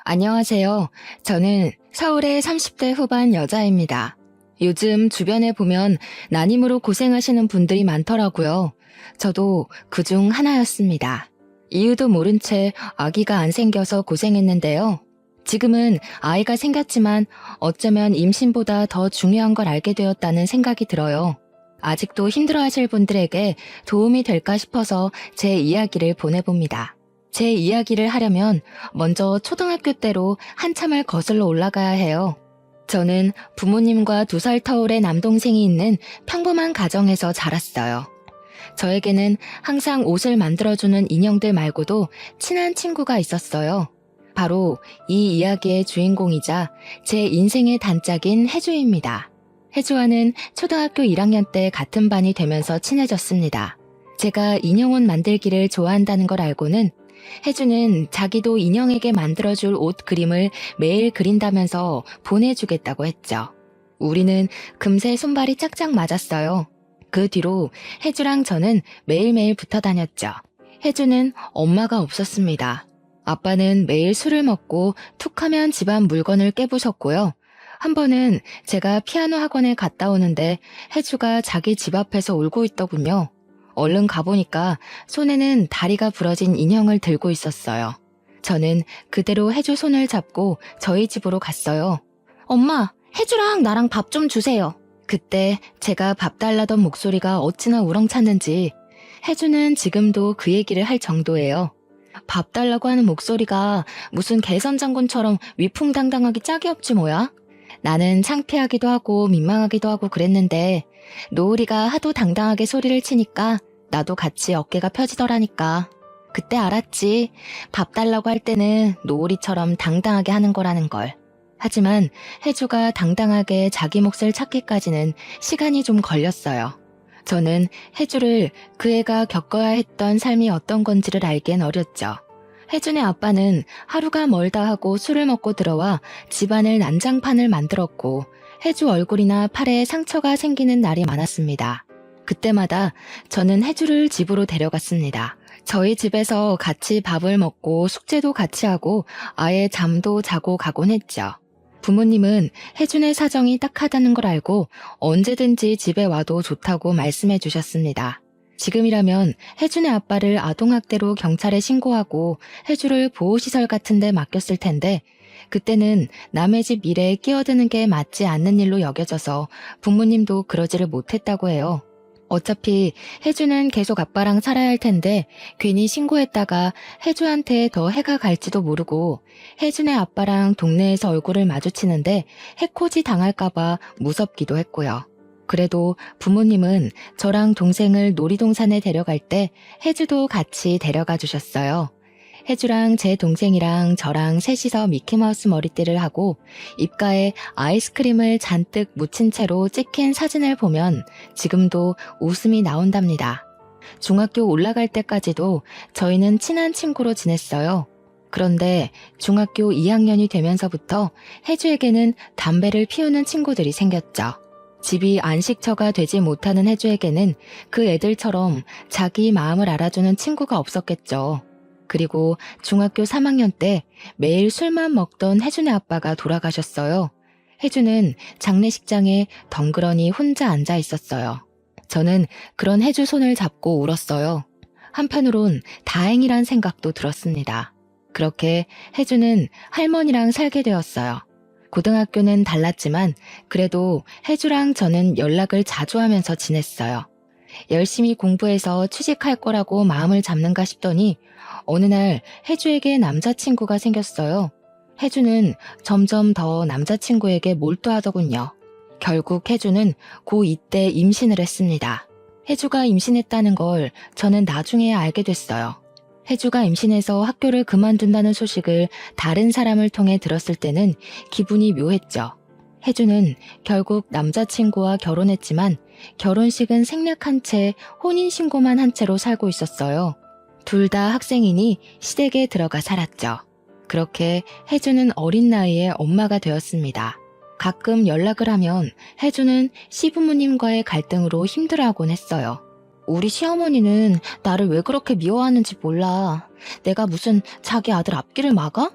안녕하세요. 저는 서울의 30대 후반 여자입니다. 요즘 주변에 보면 난임으로 고생하시는 분들이 많더라고요. 저도 그중 하나였습니다. 이유도 모른 채 아기가 안 생겨서 고생했는데요. 지금은 아이가 생겼지만 어쩌면 임신보다 더 중요한 걸 알게 되었다는 생각이 들어요. 아직도 힘들어하실 분들에게 도움이 될까 싶어서 제 이야기를 보내봅니다. 제 이야기를 하려면 먼저 초등학교 때로 한참을 거슬러 올라가야 해요. 저는 부모님과 2살 터울의 남동생이 있는 평범한 가정에서 자랐어요. 저에게는 항상 옷을 만들어주는 인형들 말고도 친한 친구가 있었어요. 바로 이 이야기의 주인공이자 제 인생의 단짝인 혜주입니다. 혜주와는 초등학교 1학년 때 같은 반이 되면서 친해졌습니다. 제가 인형옷 만들기를 좋아한다는 걸 알고는 혜주는 자기도 인형에게 만들어줄 옷 그림을 매일 그린다면서 보내주겠다고 했죠. 우리는 금세 손발이 짝짝 맞았어요. 그 뒤로 혜주랑 저는 매일매일 붙어 다녔죠. 혜주는 엄마가 없었습니다. 아빠는 매일 술을 먹고 툭하면 집안 물건을 깨부셨고요. 한 번은 제가 피아노 학원에 갔다 오는데 혜주가 자기 집 앞에서 울고 있더군요. 얼른 가보니까 손에는 다리가 부러진 인형을 들고 있었어요. 저는 그대로 혜주 손을 잡고 저희 집으로 갔어요. 엄마, 혜주랑 나랑 밥 좀 주세요. 그때 제가 밥 달라던 목소리가 어찌나 우렁찼는지 혜주는 지금도 그 얘기를 할 정도예요. 밥 달라고 하는 목소리가 무슨 개선장군처럼 위풍당당하기 짝이 없지 뭐야? 나는 창피하기도 하고 민망하기도 하고 그랬는데 노을이가 하도 당당하게 소리를 치니까 나도 같이 어깨가 펴지더라니까. 그때 알았지. 밥 달라고 할 때는 노을이처럼 당당하게 하는 거라는 걸. 하지만 혜주가 당당하게 자기 몫을 찾기까지는 시간이 좀 걸렸어요. 저는 혜주를 그 애가 겪어야 했던 삶이 어떤 건지를 알기엔 어렸죠. 혜준의 아빠는 하루가 멀다 하고 술을 먹고 들어와 집안을 난장판을 만들었고 혜주 얼굴이나 팔에 상처가 생기는 날이 많았습니다. 그때마다 저는 혜주를 집으로 데려갔습니다. 저희 집에서 같이 밥을 먹고 숙제도 같이 하고 아예 잠도 자고 가곤 했죠. 부모님은 혜준의 사정이 딱하다는 걸 알고 언제든지 집에 와도 좋다고 말씀해 주셨습니다. 지금이라면 혜준의 아빠를 아동학대로 경찰에 신고하고 혜주를 보호시설 같은 데 맡겼을 텐데 그때는 남의 집 일에 끼어드는 게 맞지 않는 일로 여겨져서 부모님도 그러지를 못했다고 해요. 어차피 혜주는 계속 아빠랑 살아야 할 텐데 괜히 신고했다가 혜주한테 더 해가 갈지도 모르고 혜준의 아빠랑 동네에서 얼굴을 마주치는데 해코지 당할까봐 무섭기도 했고요. 그래도 부모님은 저랑 동생을 놀이동산에 데려갈 때 혜주도 같이 데려가 주셨어요. 혜주랑 제 동생이랑 저랑 셋이서 미키마우스 머리띠를 하고 입가에 아이스크림을 잔뜩 묻힌 채로 찍힌 사진을 보면 지금도 웃음이 나온답니다. 중학교 올라갈 때까지도 저희는 친한 친구로 지냈어요. 그런데 중학교 2학년이 되면서부터 혜주에게는 담배를 피우는 친구들이 생겼죠. 집이 안식처가 되지 못하는 혜주에게는 그 애들처럼 자기 마음을 알아주는 친구가 없었겠죠. 그리고 중학교 3학년 때 매일 술만 먹던 혜준의 아빠가 돌아가셨어요. 혜준은 장례식장에 덩그러니 혼자 앉아 있었어요. 저는 그런 혜주 손을 잡고 울었어요. 한편으론 다행이란 생각도 들었습니다. 그렇게 혜주는 할머니랑 살게 되었어요. 고등학교는 달랐지만 그래도 혜주랑 저는 연락을 자주 하면서 지냈어요. 열심히 공부해서 취직할 거라고 마음을 잡는가 싶더니 어느 날 혜주에게 남자친구가 생겼어요. 혜주는 점점 더 남자친구에게 몰두하더군요. 결국 혜주는 고2 때 임신을 했습니다. 혜주가 임신했다는 걸 저는 나중에 알게 됐어요. 혜주가 임신해서 학교를 그만둔다는 소식을 다른 사람을 통해 들었을 때는 기분이 묘했죠. 혜주는 결국 남자친구와 결혼했지만 결혼식은 생략한 채 혼인신고만 한 채로 살고 있었어요. 둘 다 학생이니 시댁에 들어가 살았죠. 그렇게 혜주는 어린 나이에 엄마가 되었습니다. 가끔 연락을 하면 혜주는 시부모님과의 갈등으로 힘들어하곤 했어요. 우리 시어머니는 나를 왜 그렇게 미워하는지 몰라. 내가 무슨 자기 아들 앞길을 막아?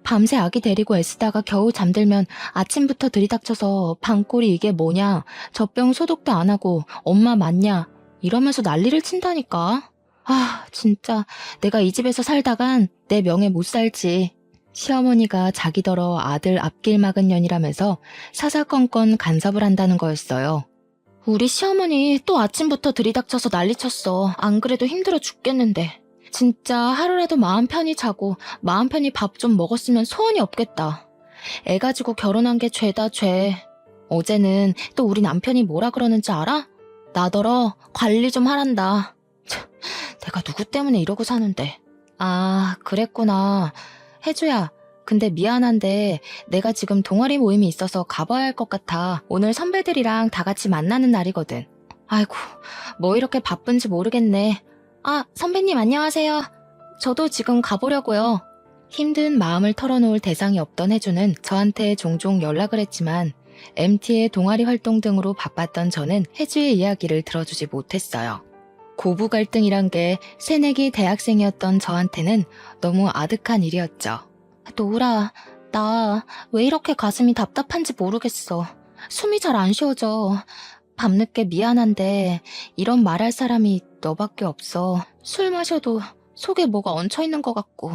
밤새 아기 데리고 애쓰다가 겨우 잠들면 아침부터 들이닥쳐서 방골이 이게 뭐냐, 젖병 소독도 안 하고 엄마 맞냐 이러면서 난리를 친다니까. 아, 진짜 내가 이 집에서 살다간 내 명예 못 살지. 시어머니가 자기더러 아들 앞길 막은 년이라면서 사사건건 간섭을 한다는 거였어요. 우리 시어머니 또 아침부터 들이닥쳐서 난리쳤어. 안 그래도 힘들어 죽겠는데. 진짜 하루라도 마음 편히 자고 마음 편히 밥 좀 먹었으면 소원이 없겠다. 애 가지고 결혼한 게 죄다 죄. 어제는 또 우리 남편이 뭐라 그러는지 알아? 나더러 관리 좀 하란다. 참, 내가 누구 때문에 이러고 사는데. 아, 그랬구나. 혜주야, 근데 미안한데 내가 지금 동아리 모임이 있어서 가봐야 할 것 같아. 오늘 선배들이랑 다 같이 만나는 날이거든. 아이고, 뭐 이렇게 바쁜지 모르겠네. 아, 선배님 안녕하세요. 저도 지금 가보려고요. 힘든 마음을 털어놓을 대상이 없던 혜주는 저한테 종종 연락을 했지만 MT의 동아리 활동 등으로 바빴던 저는 혜주의 이야기를 들어주지 못했어요. 고부 갈등이란 게 새내기 대학생이었던 저한테는 너무 아득한 일이었죠. 노우라, 나 왜 이렇게 가슴이 답답한지 모르겠어. 숨이 잘 안 쉬어져. 밤늦게 미안한데 이런 말할 사람이 너밖에 없어. 술 마셔도 속에 뭐가 얹혀있는 것 같고.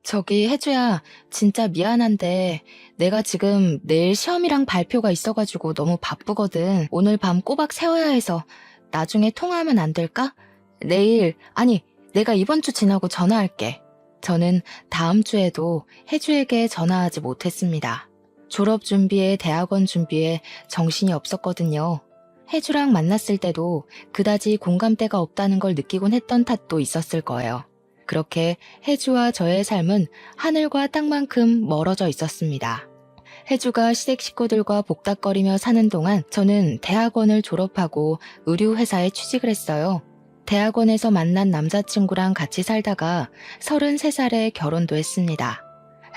저기 혜주야, 진짜 미안한데 내가 지금 내일 시험이랑 발표가 있어가지고 너무 바쁘거든. 오늘 밤 꼬박 세워야 해서 나중에 통화하면 안 될까? 아니 내가 이번 주 지나고 전화할게. 저는 다음 주에도 혜주에게 전화하지 못했습니다. 졸업 준비에 대학원 준비에 정신이 없었거든요. 혜주랑 만났을 때도 그다지 공감대가 없다는 걸 느끼곤 했던 탓도 있었을 거예요. 그렇게 혜주와 저의 삶은 하늘과 땅만큼 멀어져 있었습니다. 혜주가 시댁 식구들과 복닥거리며 사는 동안 저는 대학원을 졸업하고 의류회사에 취직을 했어요. 대학원에서 만난 남자친구랑 같이 살다가 33살에 결혼도 했습니다.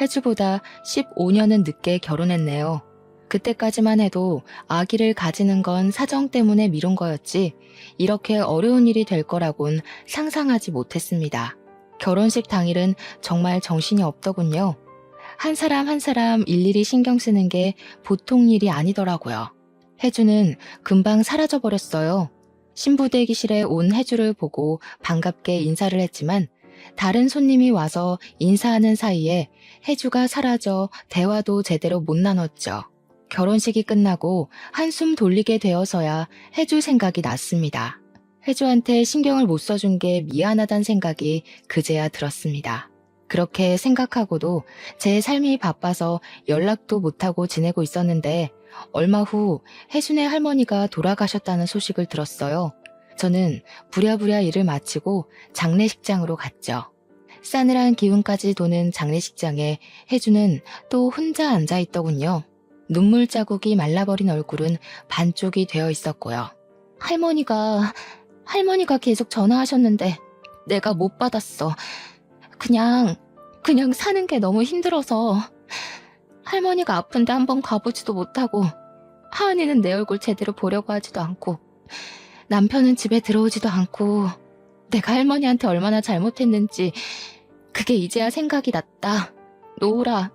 혜주보다 15년은 늦게 결혼했네요. 그때까지만 해도 아기를 가지는 건 사정 때문에 미룬 거였지 이렇게 어려운 일이 될 거라곤 상상하지 못했습니다. 결혼식 당일은 정말 정신이 없더군요. 한 사람 한 사람 일일이 신경 쓰는 게 보통 일이 아니더라고요. 혜주는 금방 사라져버렸어요. 신부 대기실에 온 혜주를 보고 반갑게 인사를 했지만 다른 손님이 와서 인사하는 사이에 혜주가 사라져 대화도 제대로 못 나눴죠. 결혼식이 끝나고 한숨 돌리게 되어서야 혜주 생각이 났습니다. 혜주한테 신경을 못 써준 게 미안하단 생각이 그제야 들었습니다. 그렇게 생각하고도 제 삶이 바빠서 연락도 못하고 지내고 있었는데 얼마 후 혜준의 할머니가 돌아가셨다는 소식을 들었어요. 저는 부랴부랴 일을 마치고 장례식장으로 갔죠. 싸늘한 기운까지 도는 장례식장에 혜준은 또 혼자 앉아있더군요. 눈물 자국이 말라버린 얼굴은 반쪽이 되어 있었고요. 할머니가 계속 전화하셨는데 내가 못 받았어. 그냥 사는 게 너무 힘들어서. 할머니가 아픈데 한번 가보지도 못하고 하은이는 내 얼굴 제대로 보려고 하지도 않고 남편은 집에 들어오지도 않고 내가 할머니한테 얼마나 잘못했는지 그게 이제야 생각이 났다. 노우라,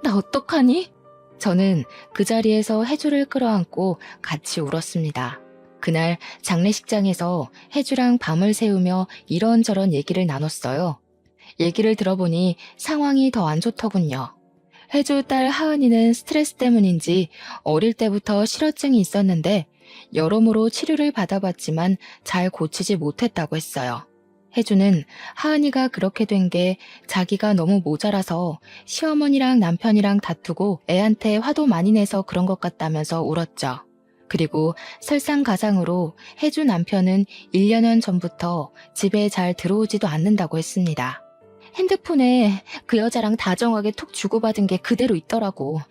나 어떡하니? 저는 그 자리에서 혜주를 끌어안고 같이 울었습니다. 그날 장례식장에서 혜주랑 밤을 새우며 이런저런 얘기를 나눴어요. 얘기를 들어보니 상황이 더 안 좋더군요. 혜주 딸 하은이는 스트레스 때문인지 어릴 때부터 실어증이 있었는데 여러모로 치료를 받아봤지만 잘 고치지 못했다고 했어요. 혜주는 하은이가 그렇게 된 게 자기가 너무 모자라서 시어머니랑 남편이랑 다투고 애한테 화도 많이 내서 그런 것 같다면서 울었죠. 그리고 설상가상으로 혜주 남편은 1년 전부터 집에 잘 들어오지도 않는다고 했습니다. 핸드폰에 그 여자랑 다정하게 톡 주고받은 게 그대로 있더라고.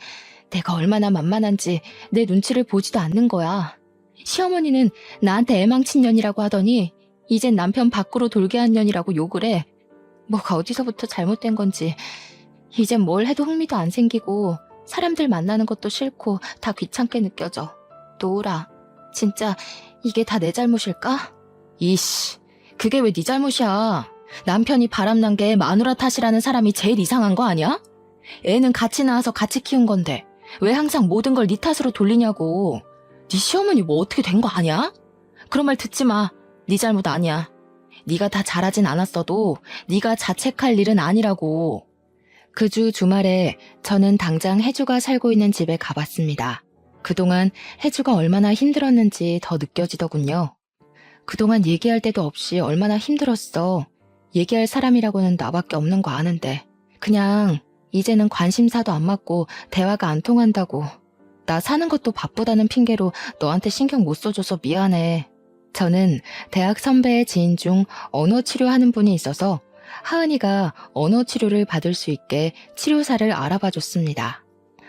내가 얼마나 만만한지 내 눈치를 보지도 않는 거야. 시어머니는 나한테 애망친 년이라고 하더니 이젠 남편 밖으로 돌게 한 년이라고 욕을 해. 뭐가 어디서부터 잘못된 건지 이젠 뭘 해도 흥미도 안 생기고 사람들 만나는 것도 싫고 다 귀찮게 느껴져. 노우라, 진짜 이게 다 내 잘못일까? 이씨, 그게 왜 네 잘못이야. 남편이 바람난 게 마누라 탓이라는 사람이 제일 이상한 거 아니야? 애는 같이 낳아서 같이 키운 건데 왜 항상 모든 걸 네 탓으로 돌리냐고. 네 시어머니 뭐 어떻게 된 거 아니야? 그런 말 듣지 마. 네 잘못 아니야. 네가 다 잘하진 않았어도 네가 자책할 일은 아니라고. 그 주 주말에 저는 당장 혜주가 살고 있는 집에 가봤습니다. 그동안 혜주가 얼마나 힘들었는지 더 느껴지더군요. 그동안 얘기할 데도 없이 얼마나 힘들었어. 얘기할 사람이라고는 나밖에 없는 거 아는데. 그냥 이제는 관심사도 안 맞고 대화가 안 통한다고. 나 사는 것도 바쁘다는 핑계로 너한테 신경 못 써줘서 미안해. 저는 대학 선배의 지인 중 언어 치료하는 분이 있어서 하은이가 언어 치료를 받을 수 있게 치료사를 알아봐 줬습니다.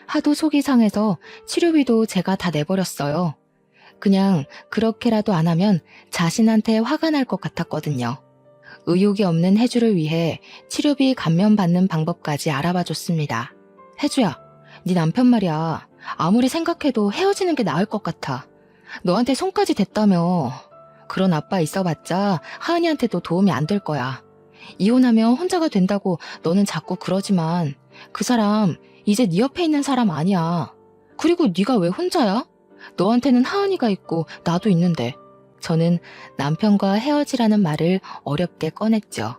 하도 속이 상해서 치료비도 제가 다 내버렸어요. 그냥 그렇게라도 안 하면 자신한테 화가 날 것 같았거든요. 의욕이 없는 혜주를 위해 치료비 감면받는 방법까지 알아봐 줬습니다. 혜주야, 네 남편 말이야. 아무리 생각해도 헤어지는 게 나을 것 같아. 너한테 손까지 댔다며. 그런 아빠 있어봤자 하은이한테도 도움이 안 될 거야. 이혼하면 혼자가 된다고 너는 자꾸 그러지만 그 사람 이제 네 옆에 있는 사람 아니야. 그리고 네가 왜 혼자야? 너한테는 하은이가 있고 나도 있는데. 저는 남편과 헤어지라는 말을 어렵게 꺼냈죠.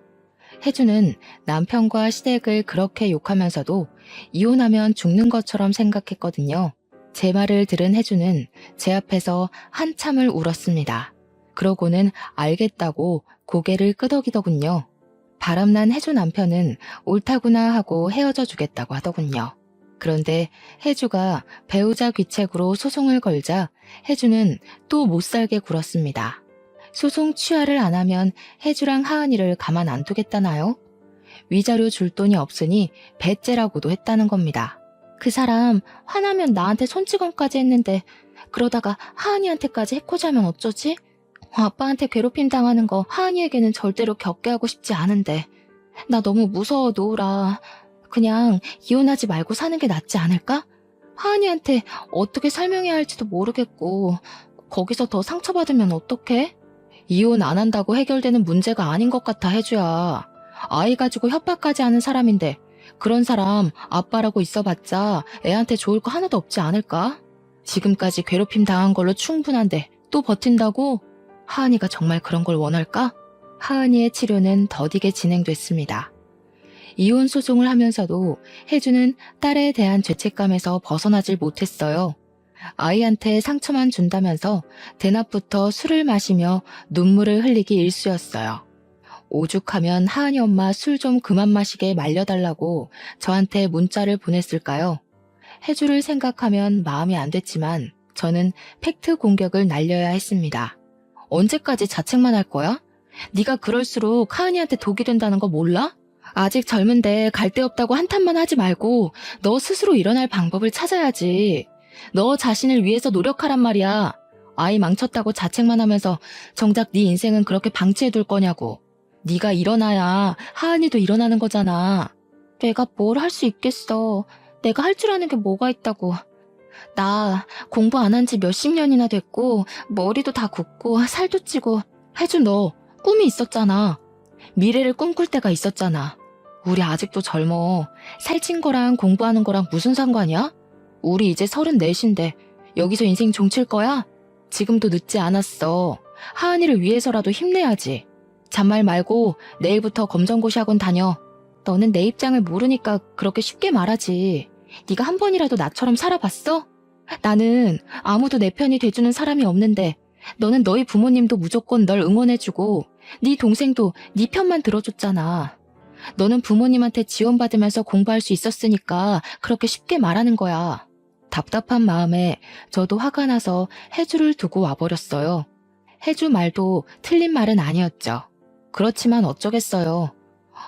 혜주는 남편과 시댁을 그렇게 욕하면서도 이혼하면 죽는 것처럼 생각했거든요. 제 말을 들은 혜주는 제 앞에서 한참을 울었습니다. 그러고는 알겠다고 고개를 끄덕이더군요. 바람난 혜주 남편은 옳다구나 하고 헤어져 주겠다고 하더군요. 그런데 혜주가 배우자 귀책으로 소송을 걸자 혜주는 또 못살게 굴었습니다. 소송 취하를 안 하면 혜주랑 하은이를 가만 안 두겠다나요? 위자료 줄 돈이 없으니 배째라고도 했다는 겁니다. 그 사람 화나면 나한테 손찌검까지 했는데 그러다가 하은이한테까지 해코지하면 어쩌지? 아빠한테 괴롭힘 당하는 거 하은이에게는 절대로 겪게 하고 싶지 않은데. 나 너무 무서워, 노우라. 그냥 이혼하지 말고 사는 게 낫지 않을까? 하은이한테 어떻게 설명해야 할지도 모르겠고 거기서 더 상처받으면 어떡해? 이혼 안 한다고 해결되는 문제가 아닌 것 같아, 혜주야. 아이 가지고 협박까지 하는 사람인데 그런 사람 아빠라고 있어봤자 애한테 좋을 거 하나도 없지 않을까? 지금까지 괴롭힘 당한 걸로 충분한데 또 버틴다고? 하은이가 정말 그런 걸 원할까? 하은이의 치료는 더디게 진행됐습니다. 이혼 소송을 하면서도 혜주는 딸에 대한 죄책감에서 벗어나질 못했어요. 아이한테 상처만 준다면서 대낮부터 술을 마시며 눈물을 흘리기 일쑤였어요. 오죽하면 하은이 엄마 술 좀 그만 마시게 말려달라고 저한테 문자를 보냈을까요? 혜주를 생각하면 마음이 안 됐지만 저는 팩트 공격을 날려야 했습니다. 언제까지 자책만 할 거야? 네가 그럴수록 하은이한테 독이 된다는 거 몰라? 아직 젊은데 갈 데 없다고 한탄만 하지 말고 너 스스로 일어날 방법을 찾아야지. 너 자신을 위해서 노력하란 말이야. 아이 망쳤다고 자책만 하면서 정작 네 인생은 그렇게 방치해둘 거냐고. 네가 일어나야 하은이도 일어나는 거잖아. 내가 뭘 할 수 있겠어. 내가 할 줄 아는 게 뭐가 있다고. 나 공부 안 한 지 몇십 년이나 됐고 머리도 다 굳고 살도 찌고. 혜주, 너 꿈이 있었잖아. 미래를 꿈꿀 때가 있었잖아. 우리 아직도 젊어. 살찐 거랑 공부하는 거랑 무슨 상관이야? 우리 이제 34인데 여기서 인생 종칠 거야? 지금도 늦지 않았어. 하은이를 위해서라도 힘내야지. 잔말 말고 내일부터 검정고시 학원 다녀. 너는 내 입장을 모르니까 그렇게 쉽게 말하지. 네가 한 번이라도 나처럼 살아봤어? 나는 아무도 내 편이 돼주는 사람이 없는데 너는 너희 부모님도 무조건 널 응원해주고 네 동생도 네 편만 들어줬잖아. 너는 부모님한테 지원받으면서 공부할 수 있었으니까 그렇게 쉽게 말하는 거야. 답답한 마음에 저도 화가 나서 혜주를 두고 와버렸어요. 혜주 말도 틀린 말은 아니었죠. 그렇지만 어쩌겠어요.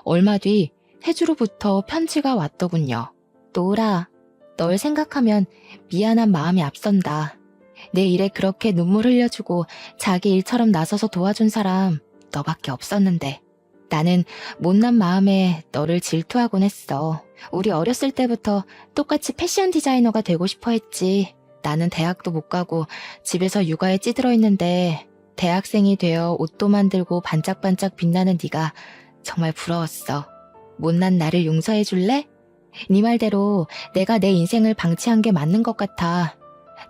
얼마 뒤 혜주로부터 편지가 왔더군요. 노라, 널 생각하면 미안한 마음이 앞선다. 내 일에 그렇게 눈물 흘려주고 자기 일처럼 나서서 도와준 사람 너밖에 없었는데 나는 못난 마음에 너를 질투하곤 했어. 우리 어렸을 때부터 똑같이 패션 디자이너가 되고 싶어 했지. 나는 대학도 못 가고 집에서 육아에 찌들어 있는데 대학생이 되어 옷도 만들고 반짝반짝 빛나는 네가 정말 부러웠어. 못난 나를 용서해 줄래? 네 말대로 내가 내 인생을 방치한 게 맞는 것 같아.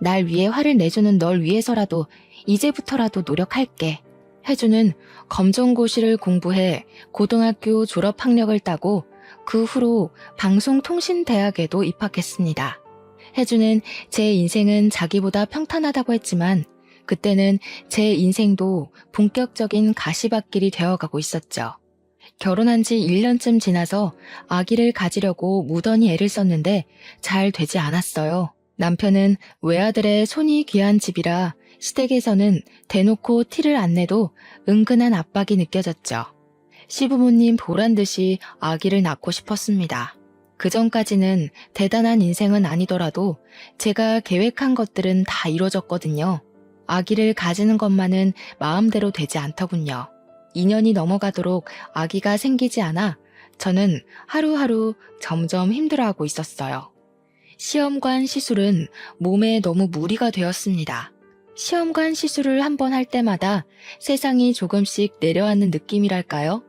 날 위해 화를 내주는 널 위해서라도 이제부터라도 노력할게. 혜주는 검정고시를 공부해 고등학교 졸업 학력을 따고 그 후로 방송통신대학에도 입학했습니다. 혜주는 제 인생은 자기보다 평탄하다고 했지만 그때는 제 인생도 본격적인 가시밭길이 되어가고 있었죠. 결혼한 지 1년쯤 지나서 아기를 가지려고 무던히 애를 썼는데 잘 되지 않았어요. 남편은 외아들의 손이 귀한 집이라 시댁에서는 대놓고 티를 안 내도 은근한 압박이 느껴졌죠. 시부모님 보란 듯이 아기를 낳고 싶었습니다. 그 전까지는 대단한 인생은 아니더라도 제가 계획한 것들은 다 이루어졌거든요. 아기를 가지는 것만은 마음대로 되지 않더군요. 2년이 넘어가도록 아기가 생기지 않아 저는 하루하루 점점 힘들어하고 있었어요. 시험관 시술은 몸에 너무 무리가 되었습니다. 시험관 시술을 한 번 할 때마다 세상이 조금씩 내려앉는 느낌이랄까요?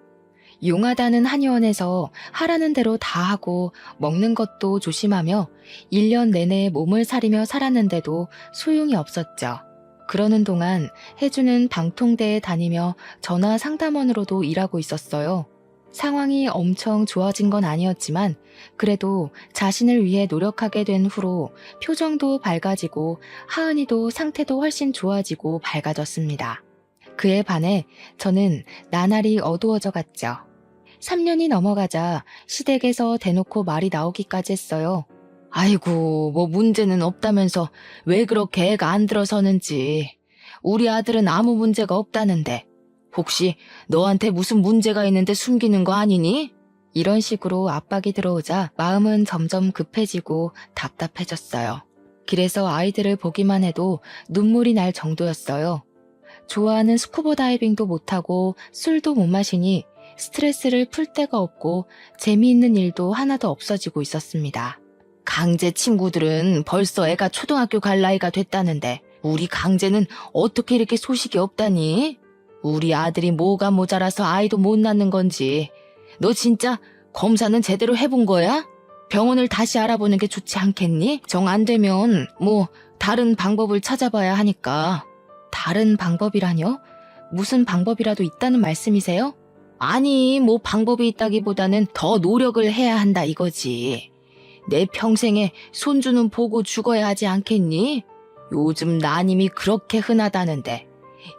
용하다는 한의원에서 하라는 대로 다 하고 먹는 것도 조심하며 1년 내내 몸을 사리며 살았는데도 소용이 없었죠. 그러는 동안 혜주는 방통대에 다니며 전화 상담원으로도 일하고 있었어요. 상황이 엄청 좋아진 건 아니었지만 그래도 자신을 위해 노력하게 된 후로 표정도 밝아지고 하은이도 상태도 훨씬 좋아지고 밝아졌습니다. 그에 반해 저는 나날이 어두워져 갔죠. 3년이 넘어가자 시댁에서 대놓고 말이 나오기까지 했어요. 아이고, 뭐 문제는 없다면서 왜 그렇게 애가 안 들어서는지. 우리 아들은 아무 문제가 없다는데 혹시 너한테 무슨 문제가 있는데 숨기는 거 아니니? 이런 식으로 압박이 들어오자 마음은 점점 급해지고 답답해졌어요. 길에서 아이들을 보기만 해도 눈물이 날 정도였어요. 좋아하는 스쿠버 다이빙도 못하고 술도 못 마시니 스트레스를 풀 데가 없고 재미있는 일도 하나도 없어지고 있었습니다. 강제 친구들은 벌써 애가 초등학교 갈 나이가 됐다는데 우리 강제는 어떻게 이렇게 소식이 없다니? 우리 아들이 뭐가 모자라서 아이도 못 낳는 건지. 너 진짜 검사는 제대로 해본 거야? 병원을 다시 알아보는 게 좋지 않겠니? 정 안 되면 뭐 다른 방법을 찾아봐야 하니까. 다른 방법이라뇨? 무슨 방법이라도 있다는 말씀이세요? 아니, 뭐 방법이 있다기보다는 더 노력을 해야 한다 이거지. 내 평생에 손주는 보고 죽어야 하지 않겠니? 요즘 난임이 그렇게 흔하다는데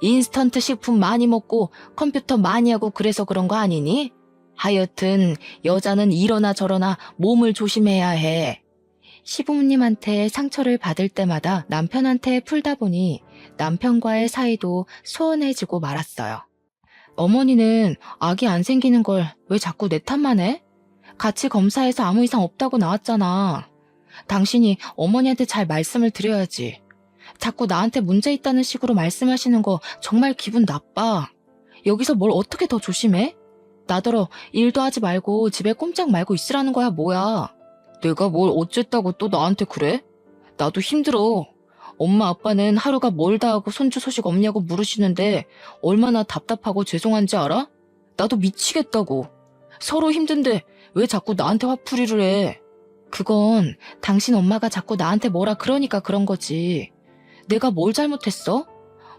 인스턴트 식품 많이 먹고 컴퓨터 많이 하고 그래서 그런 거 아니니? 하여튼 여자는 이러나 저러나 몸을 조심해야 해. 시부모님한테 상처를 받을 때마다 남편한테 풀다 보니 남편과의 사이도 소원해지고 말았어요. 어머니는 아기 안 생기는 걸 왜 자꾸 내 탓만 해? 같이 검사해서 아무 이상 없다고 나왔잖아. 당신이 어머니한테 잘 말씀을 드려야지. 자꾸 나한테 문제 있다는 식으로 말씀하시는 거 정말 기분 나빠. 여기서 뭘 어떻게 더 조심해? 나더러 일도 하지 말고 집에 꼼짝 말고 있으라는 거야 뭐야. 내가 뭘 어쨌다고 또 나한테 그래? 나도 힘들어. 엄마 아빠는 하루가 멀다 하고 손주 소식 없냐고 물으시는데 얼마나 답답하고 죄송한지 알아? 나도 미치겠다고. 서로 힘든데 왜 자꾸 나한테 화풀이를 해? 그건 당신 엄마가 자꾸 나한테 뭐라 그러니까 그런 거지. 내가 뭘 잘못했어?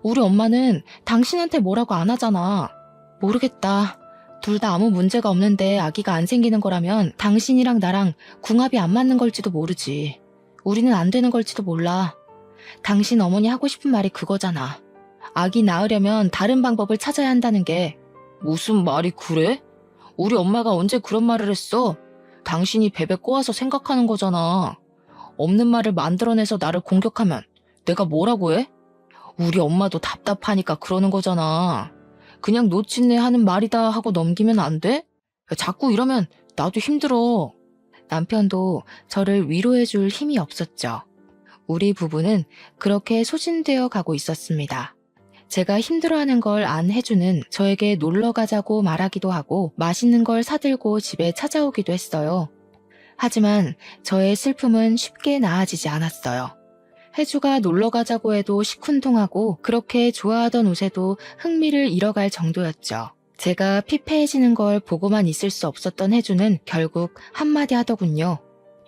우리 엄마는 당신한테 뭐라고 안 하잖아. 모르겠다. 둘 다 아무 문제가 없는데 아기가 안 생기는 거라면 당신이랑 나랑 궁합이 안 맞는 걸지도 모르지. 우리는 안 되는 걸지도 몰라. 당신 어머니 하고 싶은 말이 그거잖아. 아기 낳으려면 다른 방법을 찾아야 한다는 게. 무슨 말이 그래? 우리 엄마가 언제 그런 말을 했어? 당신이 베베 꼬아서 생각하는 거잖아. 없는 말을 만들어내서 나를 공격하면 내가 뭐라고 해? 우리 엄마도 답답하니까 그러는 거잖아. 그냥 놓친네 하는 말이다 하고 넘기면 안 돼? 자꾸 이러면 나도 힘들어. 남편도 저를 위로해줄 힘이 없었죠. 우리 부부는 그렇게 소진되어 가고 있었습니다. 제가 힘들어하는 걸 안 해주는 저에게 놀러 가자고 말하기도 하고 맛있는 걸 사들고 집에 찾아오기도 했어요. 하지만 저의 슬픔은 쉽게 나아지지 않았어요. 혜주가 놀러 가자고 해도 시큰둥하고 그렇게 좋아하던 옷에도 흥미를 잃어갈 정도였죠. 제가 피폐해지는 걸 보고만 있을 수 없었던 혜주는 결국 한마디 하더군요.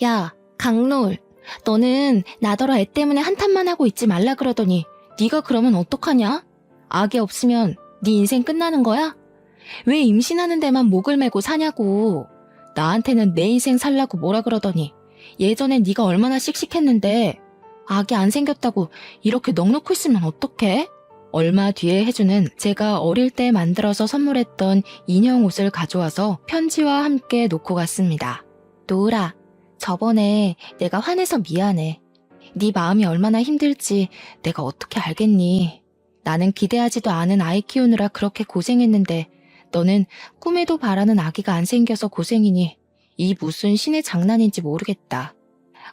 야, 강놀. 너는 나더러 애 때문에 한탄만 하고 있지 말라 그러더니 네가 그러면 어떡하냐? 아기 없으면 네 인생 끝나는 거야? 왜 임신하는 데만 목을 메고 사냐고. 나한테는 내 인생 살라고 뭐라 그러더니 예전엔 네가 얼마나 씩씩했는데 아기 안 생겼다고 이렇게 넋놓고 있으면 어떡해? 얼마 뒤에 혜주는 제가 어릴 때 만들어서 선물했던 인형 옷을 가져와서 편지와 함께 놓고 갔습니다. 노으라, 저번에 내가 화내서 미안해. 네 마음이 얼마나 힘들지 내가 어떻게 알겠니? 나는 기대하지도 않은 아이 키우느라 그렇게 고생했는데 너는 꿈에도 바라는 아기가 안 생겨서 고생이니 이 무슨 신의 장난인지 모르겠다.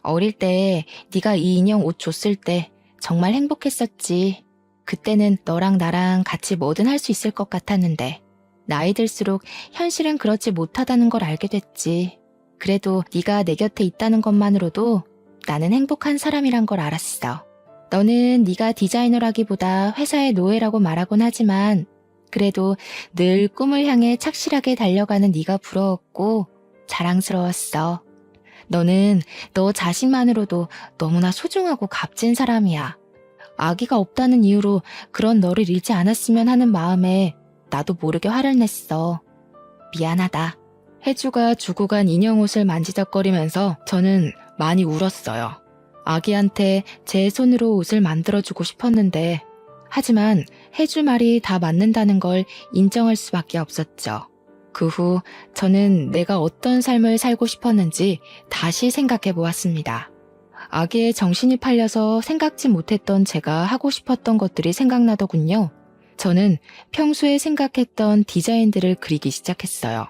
어릴 때 네가 이 인형 옷 줬을 때 정말 행복했었지. 그때는 너랑 나랑 같이 뭐든 할 수 있을 것 같았는데 나이 들수록 현실은 그렇지 못하다는 걸 알게 됐지. 그래도 네가 내 곁에 있다는 것만으로도 나는 행복한 사람이란 걸 알았어. 너는 네가 디자이너라기보다 회사의 노예라고 말하곤 하지만 그래도 늘 꿈을 향해 착실하게 달려가는 네가 부러웠고 자랑스러웠어. 너는 너 자신만으로도 너무나 소중하고 값진 사람이야. 아기가 없다는 이유로 그런 너를 잃지 않았으면 하는 마음에 나도 모르게 화를 냈어. 미안하다. 혜주가 주고 간 인형 옷을 만지작거리면서 저는 많이 울었어요. 아기한테 제 손으로 옷을 만들어주고 싶었는데 하지만 혜주 말이 다 맞는다는 걸 인정할 수밖에 없었죠. 그 후 저는 내가 어떤 삶을 살고 싶었는지 다시 생각해 보았습니다. 아기의 정신이 팔려서 생각지 못했던 제가 하고 싶었던 것들이 생각나더군요. 저는 평소에 생각했던 디자인들을 그리기 시작했어요.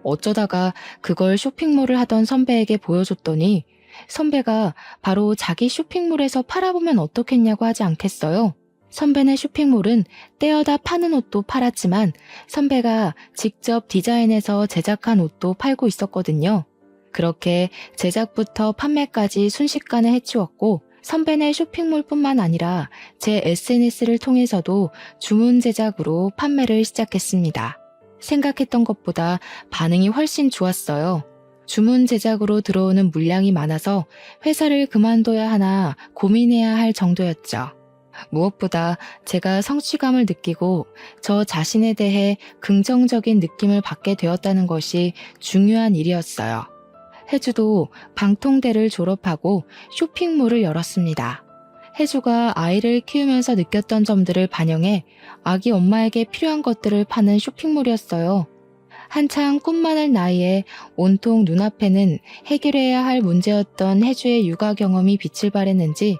어쩌다가 그걸 쇼핑몰을 하던 선배에게 보여줬더니 선배가 바로 자기 쇼핑몰에서 팔아보면 어떻겠냐고 하지 않겠어요? 선배네 쇼핑몰은 떼어다 파는 옷도 팔았지만 선배가 직접 디자인해서 제작한 옷도 팔고 있었거든요. 그렇게 제작부터 판매까지 순식간에 해치웠고 선배네 쇼핑몰뿐만 아니라 제 SNS를 통해서도 주문 제작으로 판매를 시작했습니다. 생각했던 것보다 반응이 훨씬 좋았어요. 주문 제작으로 들어오는 물량이 많아서 회사를 그만둬야 하나 고민해야 할 정도였죠. 무엇보다 제가 성취감을 느끼고 저 자신에 대해 긍정적인 느낌을 받게 되었다는 것이 중요한 일이었어요. 혜주도 방통대를 졸업하고 쇼핑몰을 열었습니다. 혜주가 아이를 키우면서 느꼈던 점들을 반영해 아기 엄마에게 필요한 것들을 파는 쇼핑몰이었어요. 한창 꿈 많을 나이에 온통 눈앞에는 해결해야 할 문제였던 혜주의 육아 경험이 빛을 발했는지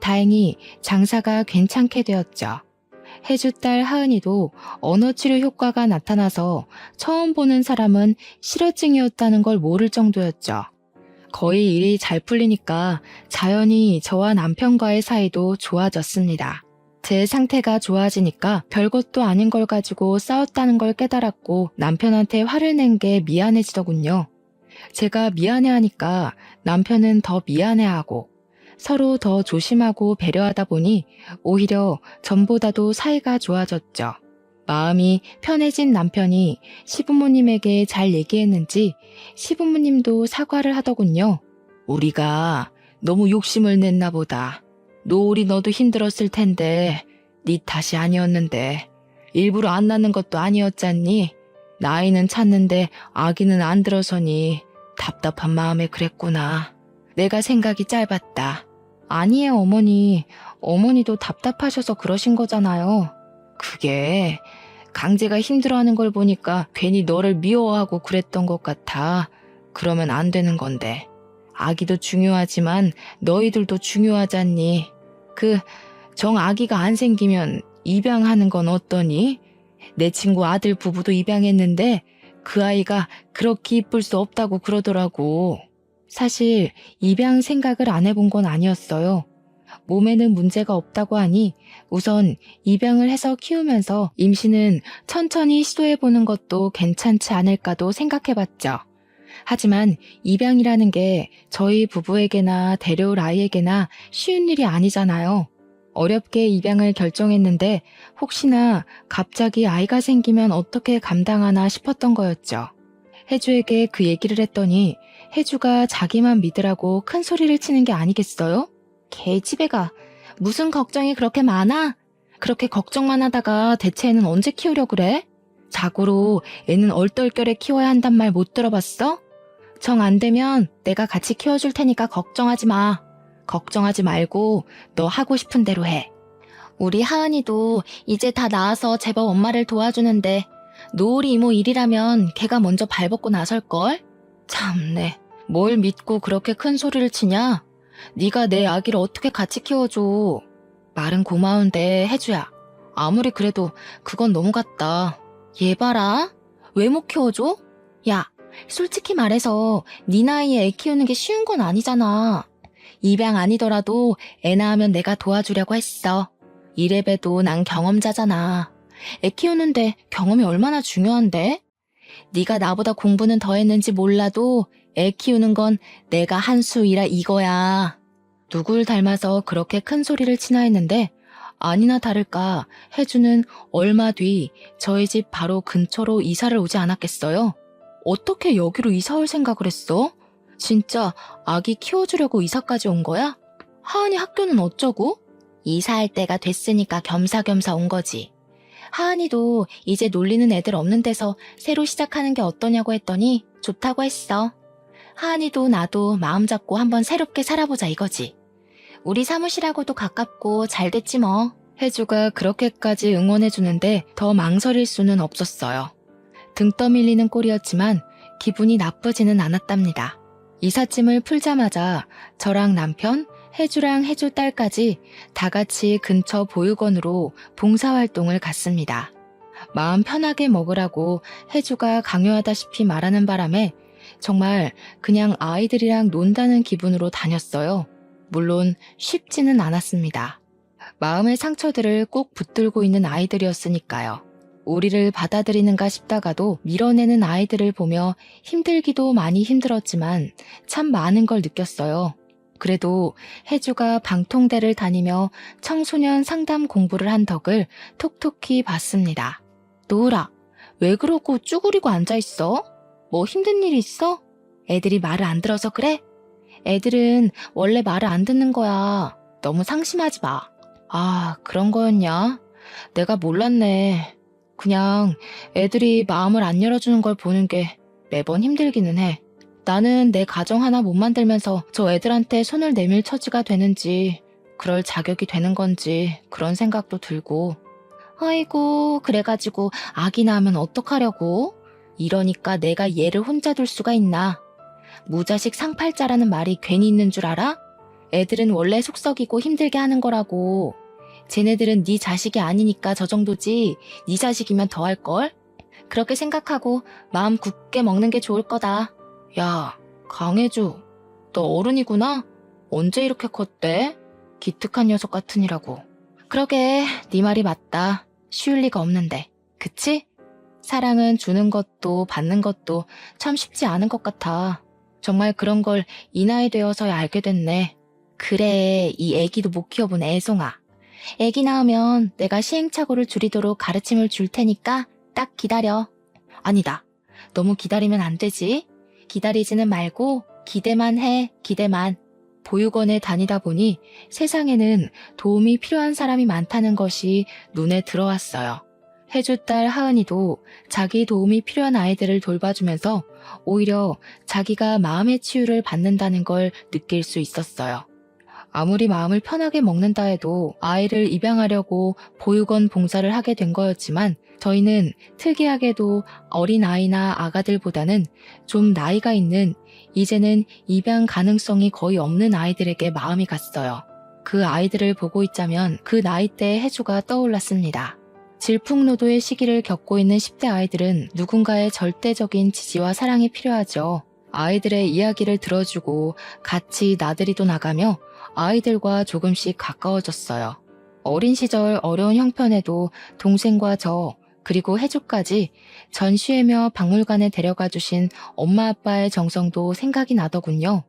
다행히 장사가 괜찮게 되었죠. 혜주 딸 하은이도 언어치료 효과가 나타나서 처음 보는 사람은 실어증이었다는 걸 모를 정도였죠. 거의 일이 잘 풀리니까 자연히 저와 남편과의 사이도 좋아졌습니다. 제 상태가 좋아지니까 별것도 아닌 걸 가지고 싸웠다는 걸 깨달았고 남편한테 화를 낸 게 미안해지더군요. 제가 미안해하니까 남편은 더 미안해하고 서로 더 조심하고 배려하다 보니 오히려 전보다도 사이가 좋아졌죠. 마음이 편해진 남편이 시부모님에게 잘 얘기했는지 시부모님도 사과를 하더군요. 우리가 너무 욕심을 냈나 보다. 노을이 너도 힘들었을 텐데 네 탓이 아니었는데 일부러 안 낳는 것도 아니었잖니. 나이는 찼는데 아기는 안 들어서니 답답한 마음에 그랬구나. 내가 생각이 짧았다. 아니에요, 어머니. 어머니도 답답하셔서 그러신 거잖아요. 그게 강제가 힘들어하는 걸 보니까 괜히 너를 미워하고 그랬던 것 같아. 그러면 안 되는 건데. 아기도 중요하지만 너희들도 중요하잖니. 정 아기가 안 생기면 입양하는 건 어떠니? 내 친구 아들 부부도 입양했는데 그 아이가 그렇게 이쁠 수 없다고 그러더라고. 사실 입양 생각을 안 해본 건 아니었어요. 몸에는 문제가 없다고 하니 우선 입양을 해서 키우면서 임신은 천천히 시도해보는 것도 괜찮지 않을까도 생각해봤죠. 하지만 입양이라는 게 저희 부부에게나 데려올 아이에게나 쉬운 일이 아니잖아요. 어렵게 입양을 결정했는데 혹시나 갑자기 아이가 생기면 어떻게 감당하나 싶었던 거였죠. 혜주에게 그 얘기를 했더니 혜주가 자기만 믿으라고 큰 소리를 치는 게 아니겠어요? 개집애가 무슨 걱정이 그렇게 많아? 그렇게 걱정만 하다가 대체 애는 언제 키우려 그래? 자고로 애는 얼떨결에 키워야 한단 말 못 들어봤어? 정 안 되면 내가 같이 키워줄 테니까 걱정하지 마. 걱정하지 말고 너 하고 싶은 대로 해. 우리 하은이도 이제 다 나아서 제법 엄마를 도와주는데 노을이 이모 일이라면 걔가 먼저 발벗고 나설걸? 참네. 뭘 믿고 그렇게 큰 소리를 치냐? 네가 내 아기를 어떻게 같이 키워줘. 말은 고마운데 혜주야. 아무리 그래도 그건 너무 같다. 얘 봐라. 왜 못 키워줘? 야, 솔직히 말해서 네 나이에 애 키우는 게 쉬운 건 아니잖아. 입양 아니더라도 애 낳으면 내가 도와주려고 했어. 이래봬도 난 경험자잖아. 애 키우는데 경험이 얼마나 중요한데? 네가 나보다 공부는 더 했는지 몰라도 애 키우는 건 내가 한 수이라 이거야. 누굴 닮아서 그렇게 큰 소리를 치나 했는데 아니나 다를까 혜주는 얼마 뒤 저희 집 바로 근처로 이사를 오지 않았겠어요? 어떻게 여기로 이사 올 생각을 했어? 진짜 아기 키워주려고 이사까지 온 거야? 하은이 학교는 어쩌고? 이사할 때가 됐으니까 겸사겸사 온 거지. 하은이도 이제 놀리는 애들 없는 데서 새로 시작하는 게 어떠냐고 했더니 좋다고 했어. 하은이도 나도 마음 잡고 한번 새롭게 살아보자 이거지. 우리 사무실하고도 가깝고 잘 됐지 뭐. 혜주가 그렇게까지 응원해주는데 더 망설일 수는 없었어요. 등 떠밀리는 꼴이었지만 기분이 나쁘지는 않았답니다. 이삿짐을 풀자마자 저랑 남편, 혜주랑 혜주 딸까지 다 같이 근처 보육원으로 봉사활동을 갔습니다. 마음 편하게 먹으라고 혜주가 강요하다시피 말하는 바람에 정말 그냥 아이들이랑 논다는 기분으로 다녔어요. 물론 쉽지는 않았습니다. 마음의 상처들을 꼭 붙들고 있는 아이들이었으니까요. 우리를 받아들이는가 싶다가도 밀어내는 아이들을 보며 힘들기도 많이 힘들었지만 참 많은 걸 느꼈어요. 그래도 혜주가 방통대를 다니며 청소년 상담 공부를 한 덕을 톡톡히 봤습니다. 노을아, 왜 그러고 쭈그리고 앉아있어? 뭐 힘든 일 있어? 애들이 말을 안 들어서 그래? 애들은 원래 말을 안 듣는 거야. 너무 상심하지 마. 아, 그런 거였냐? 내가 몰랐네. 그냥 애들이 마음을 안 열어주는 걸 보는 게 매번 힘들기는 해. 나는 내 가정 하나 못 만들면서 저 애들한테 손을 내밀 처지가 되는지, 그럴 자격이 되는 건지 그런 생각도 들고. 아이고, 그래가지고 아기 낳으면 어떡하려고? 이러니까 내가 얘를 혼자 둘 수가 있나? 무자식 상팔자라는 말이 괜히 있는 줄 알아? 애들은 원래 속썩이고 힘들게 하는 거라고. 쟤네들은 네 자식이 아니니까 저 정도지 네 자식이면 더 할걸? 그렇게 생각하고 마음 굳게 먹는 게 좋을 거다. 야, 강혜주, 너 어른이구나? 언제 이렇게 컸대? 기특한 녀석 같으니라고. 그러게, 네 말이 맞다. 쉬울 리가 없는데. 그치? 사랑은 주는 것도 받는 것도 참 쉽지 않은 것 같아. 정말 그런 걸 이 나이 되어서야 알게 됐네. 그래, 이 애기도 못 키워본 애송아. 애기 낳으면 내가 시행착오를 줄이도록 가르침을 줄 테니까 딱 기다려. 아니다. 너무 기다리면 안 되지. 기다리지는 말고 기대만 해, 기대만. 보육원에 다니다 보니 세상에는 도움이 필요한 사람이 많다는 것이 눈에 들어왔어요. 혜주 딸 하은이도 자기 도움이 필요한 아이들을 돌봐주면서 오히려 자기가 마음의 치유를 받는다는 걸 느낄 수 있었어요. 아무리 마음을 편하게 먹는다 해도 아이를 입양하려고 보육원 봉사를 하게 된 거였지만 저희는 특이하게도 어린 아이나 아가들보다는 좀 나이가 있는 이제는 입양 가능성이 거의 없는 아이들에게 마음이 갔어요. 그 아이들을 보고 있자면 그 나이대의 혜주가 떠올랐습니다. 질풍노도의 시기를 겪고 있는 10대 아이들은 누군가의 절대적인 지지와 사랑이 필요하죠. 아이들의 이야기를 들어주고 같이 나들이도 나가며 아이들과 조금씩 가까워졌어요. 어린 시절 어려운 형편에도 동생과 저 그리고 혜주까지 전시회며 박물관에 데려가 주신 엄마 아빠의 정성도 생각이 나더군요.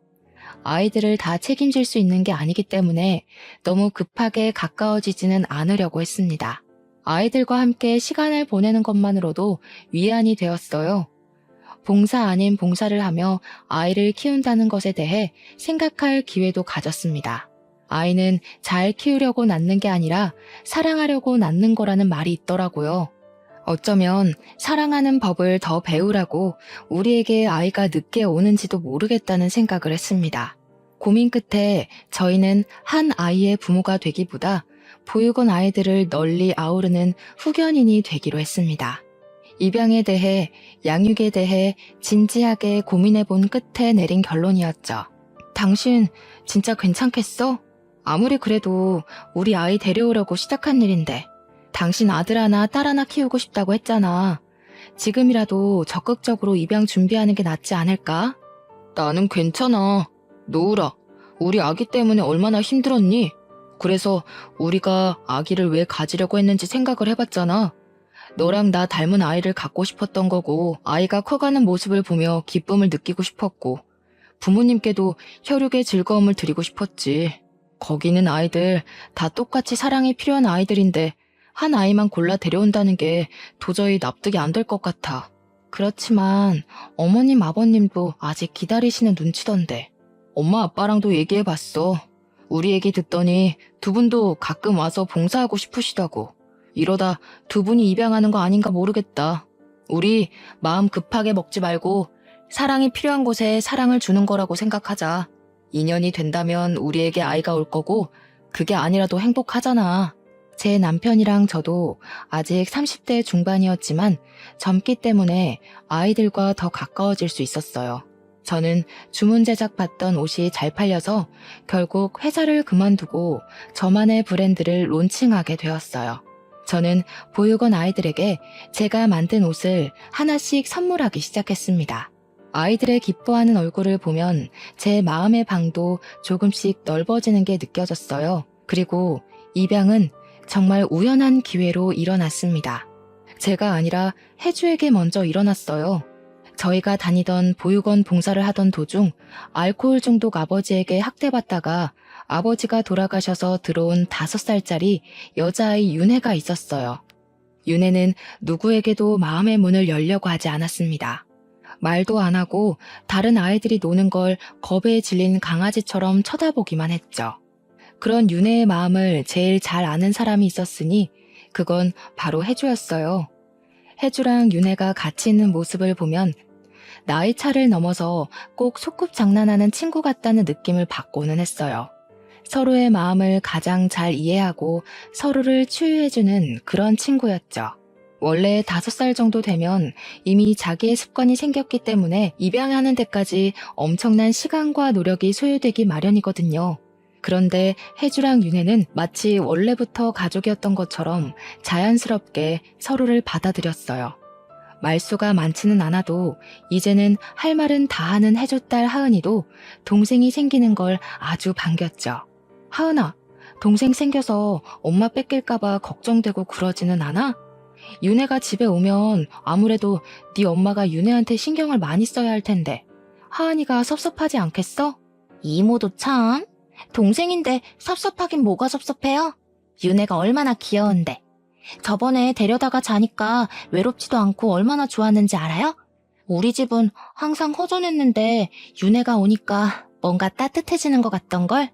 아이들을 다 책임질 수 있는 게 아니기 때문에 너무 급하게 가까워지지는 않으려고 했습니다. 아이들과 함께 시간을 보내는 것만으로도 위안이 되었어요. 봉사 아닌 봉사를 하며 아이를 키운다는 것에 대해 생각할 기회도 가졌습니다. 아이는 잘 키우려고 낳는 게 아니라 사랑하려고 낳는 거라는 말이 있더라고요. 어쩌면 사랑하는 법을 더 배우라고 우리에게 아이가 늦게 오는지도 모르겠다는 생각을 했습니다. 고민 끝에 저희는 한 아이의 부모가 되기보다 보육원 아이들을 널리 아우르는 후견인이 되기로 했습니다. 입양에 대해, 양육에 대해 진지하게 고민해 본 끝에 내린 결론이었죠. 당신 진짜 괜찮겠어? 아무리 그래도 우리 아이 데려오려고 시작한 일인데. 당신 아들 하나 딸 하나 키우고 싶다고 했잖아. 지금이라도 적극적으로 입양 준비하는 게 낫지 않을까? 나는 괜찮아. 노우라, 우리 아기 때문에 얼마나 힘들었니? 그래서 우리가 아기를 왜 가지려고 했는지 생각을 해봤잖아. 너랑 나 닮은 아이를 갖고 싶었던 거고, 아이가 커가는 모습을 보며 기쁨을 느끼고 싶었고, 부모님께도 혈육의 즐거움을 드리고 싶었지. 거기 있는 아이들 다 똑같이 사랑이 필요한 아이들인데 한 아이만 골라 데려온다는 게 도저히 납득이 안 될 것 같아. 그렇지만 어머님 아버님도 아직 기다리시는 눈치던데. 엄마 아빠랑도 얘기해봤어. 우리 얘기 듣더니 두 분도 가끔 와서 봉사하고 싶으시다고. 이러다 두 분이 입양하는 거 아닌가 모르겠다. 우리 마음 급하게 먹지 말고 사랑이 필요한 곳에 사랑을 주는 거라고 생각하자. 인연이 된다면 우리에게 아이가 올 거고 그게 아니라도 행복하잖아. 제 남편이랑 저도 아직 30대 중반이었지만 젊기 때문에 아이들과 더 가까워질 수 있었어요. 저는 주문 제작 받던 옷이 잘 팔려서 결국 회사를 그만두고 저만의 브랜드를 론칭하게 되었어요. 저는 보육원 아이들에게 제가 만든 옷을 하나씩 선물하기 시작했습니다. 아이들의 기뻐하는 얼굴을 보면 제 마음의 방도 조금씩 넓어지는 게 느껴졌어요. 그리고 입양은 정말 우연한 기회로 일어났습니다. 제가 아니라 혜주에게 먼저 일어났어요. 저희가 다니던 보육원 봉사를 하던 도중 알코올 중독 아버지에게 학대받다가 아버지가 돌아가셔서 들어온 5살짜리 여자아이 윤혜가 있었어요. 윤혜는 누구에게도 마음의 문을 열려고 하지 않았습니다. 말도 안 하고 다른 아이들이 노는 걸 겁에 질린 강아지처럼 쳐다보기만 했죠. 그런 윤혜의 마음을 제일 잘 아는 사람이 있었으니 그건 바로 혜주였어요. 혜주랑 윤혜가 같이 있는 모습을 보면 나이 차를 넘어서 꼭 소꿉장난하는 친구 같다는 느낌을 받고는 했어요. 서로의 마음을 가장 잘 이해하고 서로를 치유해주는 그런 친구였죠. 원래 5살 정도 되면 이미 자기의 습관이 생겼기 때문에 입양하는 데까지 엄청난 시간과 노력이 소요되기 마련이거든요. 그런데 혜주랑 윤혜는 마치 원래부터 가족이었던 것처럼 자연스럽게 서로를 받아들였어요. 말수가 많지는 않아도 이제는 할 말은 다 하는 혜주 딸 하은이도 동생이 생기는 걸 아주 반겼죠. 하은아, 동생 생겨서 엄마 뺏길까봐 걱정되고 그러지는 않아? 윤혜가 집에 오면 아무래도 네 엄마가 윤혜한테 신경을 많이 써야 할 텐데 하은이가 섭섭하지 않겠어? 이모도 참, 동생인데 섭섭하긴 뭐가 섭섭해요? 윤혜가 얼마나 귀여운데. 저번에 데려다가 자니까 외롭지도 않고 얼마나 좋았는지 알아요? 우리 집은 항상 허전했는데 윤혜가 오니까 뭔가 따뜻해지는 것 같던걸?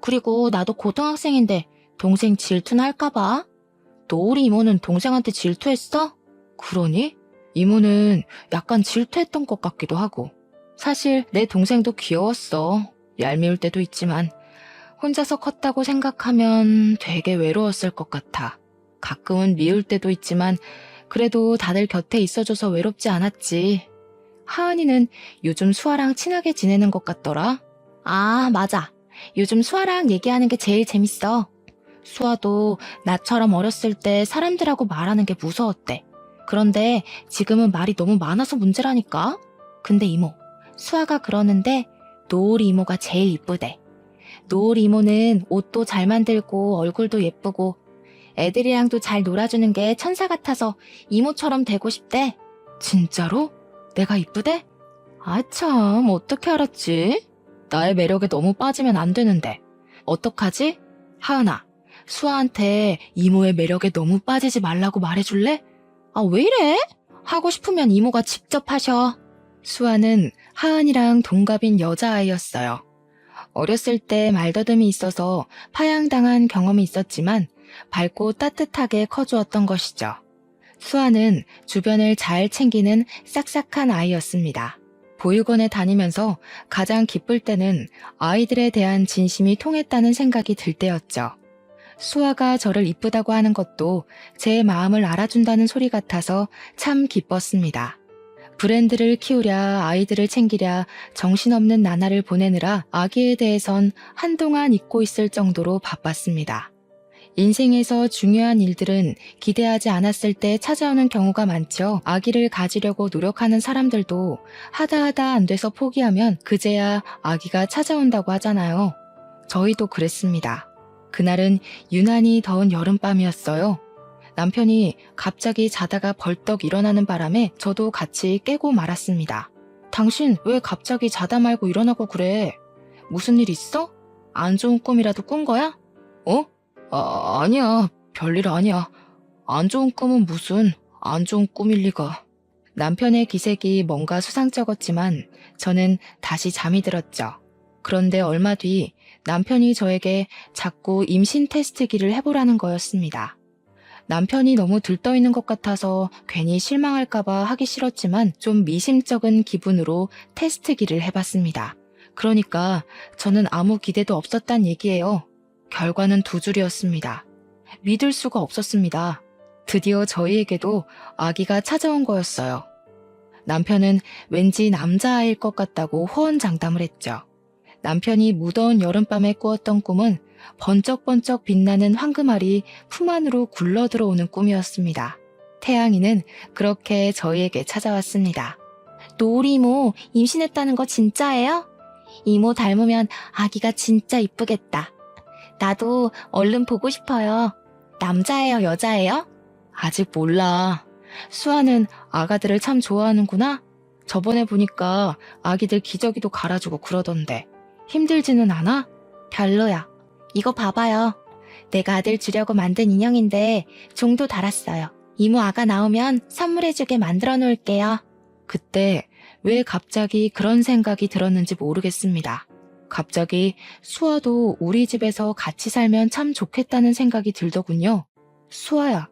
그리고 나도 고등학생인데 동생 질투나 할까봐? 노을이 이모는 동생한테 질투했어? 그러니? 이모는 약간 질투했던 것 같기도 하고. 사실 내 동생도 귀여웠어. 얄미울 때도 있지만 혼자서 컸다고 생각하면 되게 외로웠을 것 같아. 가끔은 미울 때도 있지만 그래도 다들 곁에 있어줘서 외롭지 않았지. 하은이는 요즘 수아랑 친하게 지내는 것 같더라. 아, 맞아. 요즘 수아랑 얘기하는 게 제일 재밌어. 수아도 나처럼 어렸을 때 사람들하고 말하는 게 무서웠대. 그런데 지금은 말이 너무 많아서 문제라니까. 근데 이모, 수아가 그러는데 노을이 이모가 제일 이쁘대. 노을이 이모는 옷도 잘 만들고 얼굴도 예쁘고 애들이랑도 잘 놀아주는 게 천사 같아서 이모처럼 되고 싶대. 진짜로? 내가 이쁘대? 아 참, 어떻게 알았지? 나의 매력에 너무 빠지면 안 되는데. 어떡하지? 하은아, 수아한테 이모의 매력에 너무 빠지지 말라고 말해줄래? 아, 왜 이래? 하고 싶으면 이모가 직접 하셔. 수아는 하은이랑 동갑인 여자아이였어요. 어렸을 때 말더듬이 있어서 파양당한 경험이 있었지만 밝고 따뜻하게 커주었던 것이죠. 수아는 주변을 잘 챙기는 싹싹한 아이였습니다. 보육원에 다니면서 가장 기쁠 때는 아이들에 대한 진심이 통했다는 생각이 들 때였죠. 수아가 저를 이쁘다고 하는 것도 제 마음을 알아준다는 소리 같아서 참 기뻤습니다. 브랜드를 키우랴 아이들을 챙기랴 정신없는 나날을 보내느라 아기에 대해선 한동안 잊고 있을 정도로 바빴습니다. 인생에서 중요한 일들은 기대하지 않았을 때 찾아오는 경우가 많죠. 아기를 가지려고 노력하는 사람들도 하다 안 돼서 포기하면 그제야 아기가 찾아온다고 하잖아요. 저희도 그랬습니다. 그날은 유난히 더운 여름밤이었어요. 남편이 갑자기 자다가 벌떡 일어나는 바람에 저도 같이 깨고 말았습니다. 당신 왜 갑자기 자다 말고 일어나고 그래? 무슨 일 있어? 안 좋은 꿈이라도 꾼 거야? 어? 아니야. 별일 아니야. 안 좋은 꿈은 무슨 안 좋은 꿈일 리가. 남편의 기색이 뭔가 수상쩍었지만 저는 다시 잠이 들었죠. 그런데 얼마 뒤 남편이 저에게 자꾸 임신 테스트기를 해보라는 거였습니다. 남편이 너무 들떠있는 것 같아서 괜히 실망할까봐 하기 싫었지만 좀 미심쩍은 기분으로 테스트기를 해봤습니다. 그러니까 저는 아무 기대도 없었단 얘기예요. 결과는 두 줄이었습니다. 믿을 수가 없었습니다. 드디어 저희에게도 아기가 찾아온 거였어요. 남편은 왠지 남자아이일 것 같다고 호언장담을 했죠. 남편이 무더운 여름밤에 꾸었던 꿈은 번쩍번쩍 빛나는 황금알이 품 안으로 굴러 들어오는 꿈이었습니다. 태양이는 그렇게 저희에게 찾아왔습니다. 노을이 이모 임신했다는 거 진짜예요? 이모 닮으면 아기가 진짜 이쁘겠다. 나도 얼른 보고 싶어요. 남자예요, 여자예요? 아직 몰라. 수아는 아가들을 참 좋아하는구나. 저번에 보니까 아기들 기저귀도 갈아주고 그러던데. 힘들지는 않아? 별로야. 이거 봐봐요. 내가 아들 주려고 만든 인형인데 종도 달았어요. 이모 아가 나오면 선물해주게 만들어 놓을게요. 그때 왜 갑자기 그런 생각이 들었는지 모르겠습니다. 갑자기 수아도 우리 집에서 같이 살면 참 좋겠다는 생각이 들더군요. 수아야,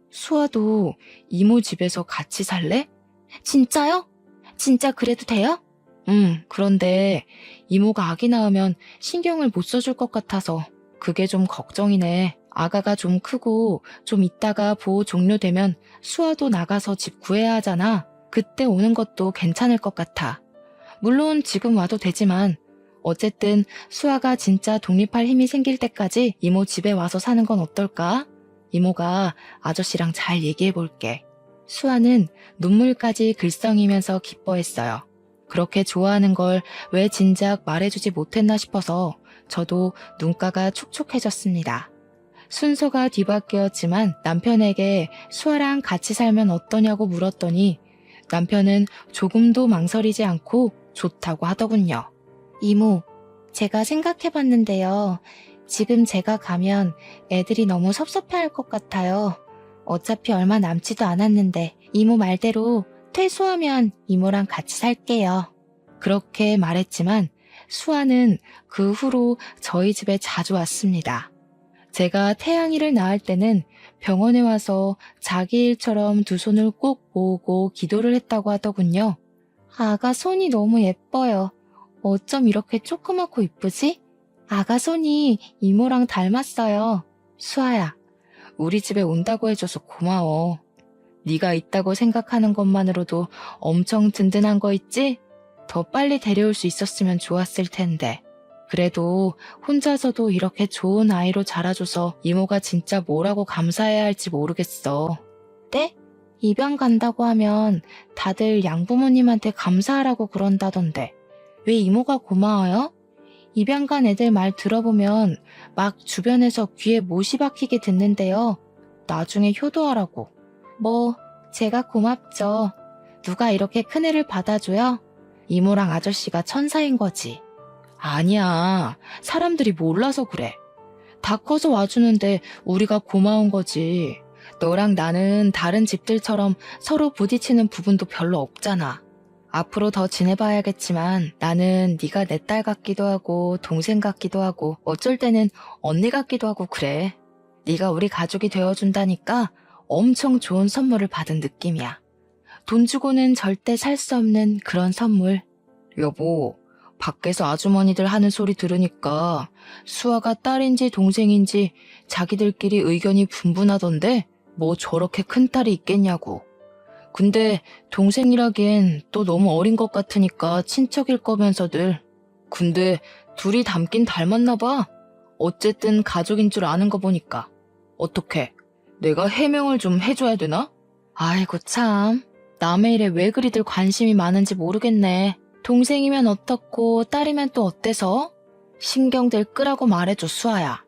수아도 이모 집에서 같이 살래? 진짜요? 진짜 그래도 돼요? 그런데 이모가 아기 낳으면 신경을 못 써줄 것 같아서 그게 좀 걱정이네. 아가가 좀 크고 좀 있다가 보호 종료되면 수아도 나가서 집 구해야 하잖아. 그때 오는 것도 괜찮을 것 같아. 물론 지금 와도 되지만 어쨌든 수아가 진짜 독립할 힘이 생길 때까지 이모 집에 와서 사는 건 어떨까? 이모가 아저씨랑 잘 얘기해 볼게. 수아는 눈물까지 글썽이면서 기뻐했어요. 그렇게 좋아하는 걸 왜 진작 말해주지 못했나 싶어서 저도 눈가가 촉촉해졌습니다. 순서가 뒤바뀌었지만 남편에게 수아랑 같이 살면 어떠냐고 물었더니 남편은 조금도 망설이지 않고 좋다고 하더군요. 이모, 제가 생각해봤는데요. 지금 제가 가면 애들이 너무 섭섭해할 것 같아요. 어차피 얼마 남지도 않았는데 이모 말대로 퇴소하면 이모랑 같이 살게요. 그렇게 말했지만 수아는 그 후로 저희 집에 자주 왔습니다. 제가 태양이를 낳을 때는 병원에 와서 자기 일처럼 두 손을 꼭 모으고 기도를 했다고 하더군요. 아가 손이 너무 예뻐요. 어쩜 이렇게 조그맣고 이쁘지? 아가 손이 이모랑 닮았어요. 수아야, 우리 집에 온다고 해줘서 고마워. 네가 있다고 생각하는 것만으로도 엄청 든든한 거 있지? 더 빨리 데려올 수 있었으면 좋았을 텐데. 그래도 혼자서도 이렇게 좋은 아이로 자라줘서 이모가 진짜 뭐라고 감사해야 할지 모르겠어. 네? 입양 간다고 하면 다들 양부모님한테 감사하라고 그런다던데 왜 이모가 고마워요? 입양 간 애들 말 들어보면 막 주변에서 귀에 못이 박히게 듣는데요. 나중에 효도하라고. 뭐 제가 고맙죠. 누가 이렇게 큰애를 받아줘요? 이모랑 아저씨가 천사인 거지. 아니야. 사람들이 몰라서 그래. 다 커서 와주는데 우리가 고마운 거지. 너랑 나는 다른 집들처럼 서로 부딪히는 부분도 별로 없잖아. 앞으로 더 지내봐야겠지만 나는 네가 내 딸 같기도 하고 동생 같기도 하고 어쩔 때는 언니 같기도 하고 그래. 네가 우리 가족이 되어준다니까 엄청 좋은 선물을 받은 느낌이야. 돈 주고는 절대 살 수 없는 그런 선물. 여보, 밖에서 아주머니들 하는 소리 들으니까 수아가 딸인지 동생인지 자기들끼리 의견이 분분하던데 뭐 저렇게 큰 딸이 있겠냐고. 근데 동생이라기엔 또 너무 어린 것 같으니까 친척일 거면서들. 근데 둘이 닮긴 닮았나 봐. 어쨌든 가족인 줄 아는 거 보니까. 어떡해? 내가 해명을 좀 해줘야 되나? 아이고 참. 남의 일에 왜 그리들 관심이 많은지 모르겠네. 동생이면 어떻고 딸이면 또 어때서? 신경들 끄라고 말해줘 수아야.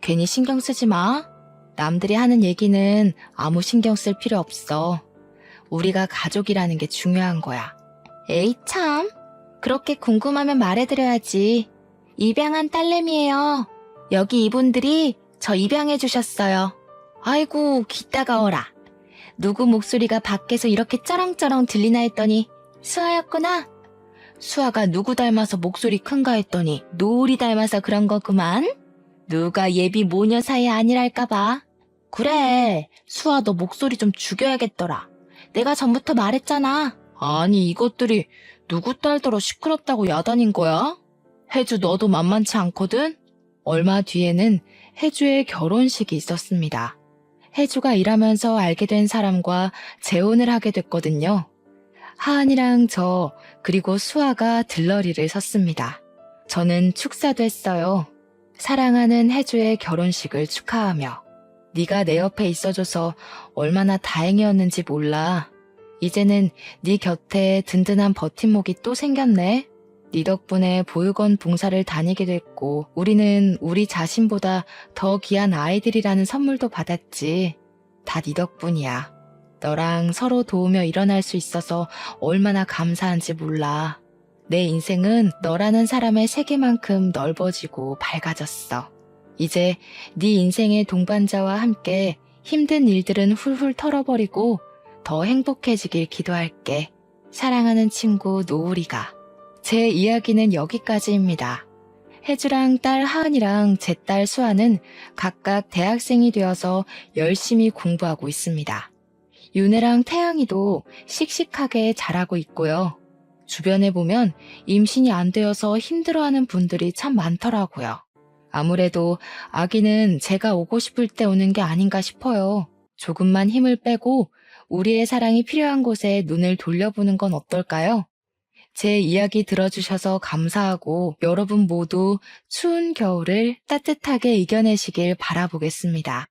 괜히 신경 쓰지 마. 남들이 하는 얘기는 아무 신경 쓸 필요 없어. 우리가 가족이라는 게 중요한 거야. 에이 참. 그렇게 궁금하면 말해드려야지. 입양한 딸내미예요. 여기 이분들이 저 입양해 주셨어요. 아이고 귀 따가워라. 누구 목소리가 밖에서 이렇게 쩌렁쩌렁 들리나 했더니 수아였구나. 수아가 누구 닮아서 목소리 큰가 했더니 노을이 닮아서 그런 거구만. 누가 예비 모녀 사이 아니랄까봐. 그래, 수아 너 목소리 좀 죽여야겠더라. 내가 전부터 말했잖아. 아니 이것들이 누구 딸더러 시끄럽다고 야단인 거야? 혜주 너도 만만치 않거든? 얼마 뒤에는 혜주의 결혼식이 있었습니다. 혜주가 일하면서 알게 된 사람과 재혼을 하게 됐거든요. 하은이랑 저 그리고 수아가 들러리를 섰습니다. 저는 축사도 했어요. 사랑하는 혜주의 결혼식을 축하하며. 네가 내 옆에 있어줘서 얼마나 다행이었는지 몰라. 이제는 네 곁에 든든한 버팀목이 또 생겼네. 네 덕분에 보육원 봉사를 다니게 됐고 우리는 우리 자신보다 더 귀한 아이들이라는 선물도 받았지. 다 네 덕분이야. 너랑 서로 도우며 일어날 수 있어서 얼마나 감사한지 몰라. 내 인생은 너라는 사람의 세계만큼 넓어지고 밝아졌어. 이제 네 인생의 동반자와 함께 힘든 일들은 훌훌 털어버리고 더 행복해지길 기도할게. 사랑하는 친구 노을이가. 제 이야기는 여기까지입니다. 혜주랑 딸 하은이랑 제 딸 수아는 각각 대학생이 되어서 열심히 공부하고 있습니다. 윤혜랑 태양이도 씩씩하게 자라고 있고요. 주변에 보면 임신이 안 되어서 힘들어하는 분들이 참 많더라고요. 아무래도 아기는 제가 오고 싶을 때 오는 게 아닌가 싶어요. 조금만 힘을 빼고 우리의 사랑이 필요한 곳에 눈을 돌려보는 건 어떨까요? 제 이야기 들어주셔서 감사하고 여러분 모두 추운 겨울을 따뜻하게 이겨내시길 바라보겠습니다.